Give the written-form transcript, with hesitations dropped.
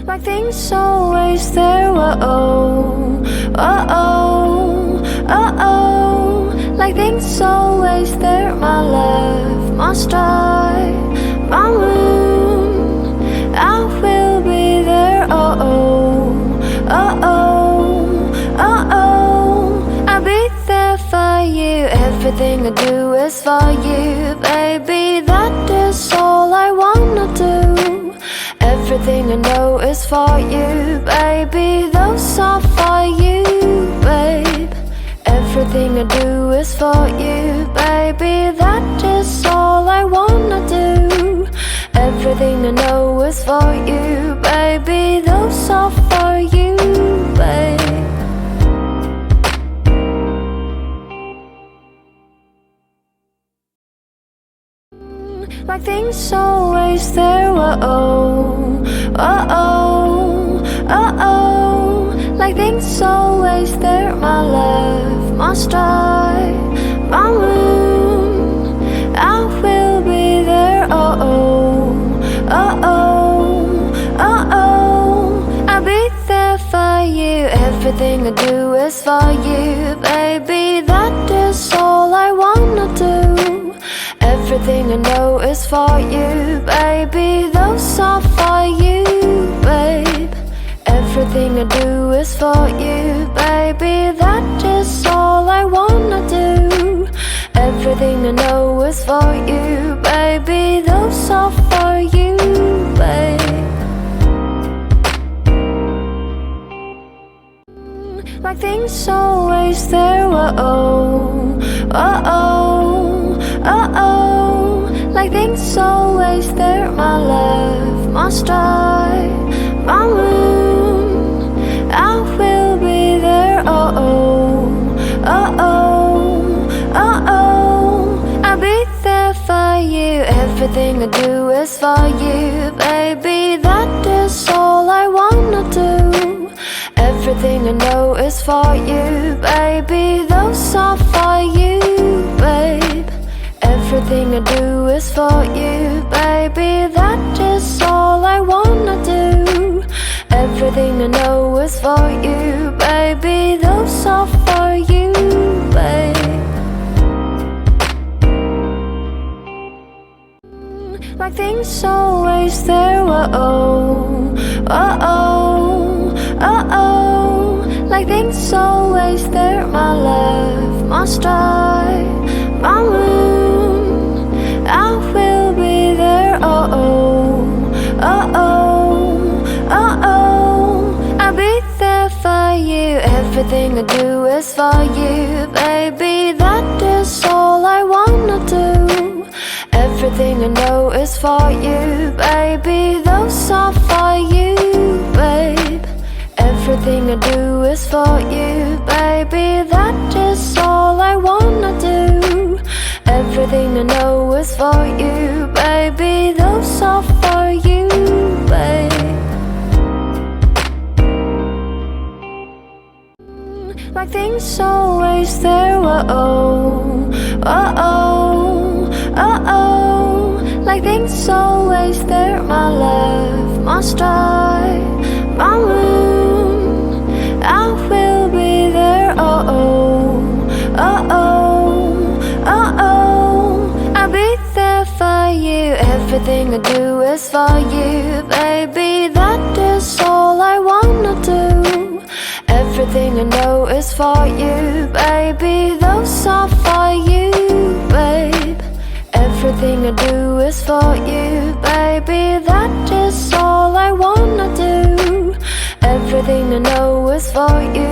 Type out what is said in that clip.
Like things always there, oh, oh, oh, oh, oh. Like things always there, my love, my star, my moon. I will be there, oh, oh, oh, oh, oh, oh. I'll be there for you, everything I do is for you, baby. That is all I wanna do. Everything I know is for you, baby. Those are for you, babe. Everything I do is for you, baby. That is all I wanna do. Everything I know is for you, baby. Those are for you, babe. Like things always there, oh, oh, oh, oh, oh. Like things always there, my love, my star, my moon. I will be there, oh, oh, oh, oh, oh, oh. I'll be there for you, everything I do is for you, baby. That is all I wanna do. Everything I know is for you, baby. Those are for you, babe. Everything I do is for you, baby. That is all I wanna do. Everything I know is for you, baby. Those are for you, babe. Like things always there, oh, oh, oh, oh, oh. Like things always there, my love, my star, my moon. I will be there, oh, oh, oh, oh, oh, oh. I'll be there for you, everything I do is for you, baby. That is all I wanna do. Everything I know is for you, baby. Those are for you, babe. Everything I do is for you, baby. That is all I wanna do. Everything I know is for you, baby. Those are for you, babe. Like things always there, oh, oh, oh, oh, oh. Like things always there, my love, my star, my moon. I will be there, oh, oh, oh, oh, oh, oh. I'll be there for you, everything I do is for you, baby. That is all I wanna do. Everything I know is for you, baby. Those are for you, babe. Everything I do is for you, baby. That is all I wanna do. Everything I know is for you, baby. Those are for you, babe. Like things always there, oh, oh, oh, oh, oh. Like things always there, my love, my star, my moon. I will be there, oh, oh, oh, oh, oh, oh. I'll be there for you, everything I do is for you, baby. That is all I wanna do. Everything I know is for you, baby. Those are for you, babe. Everything I do is for you, baby. That is all I wanna do. Everything I know is for you,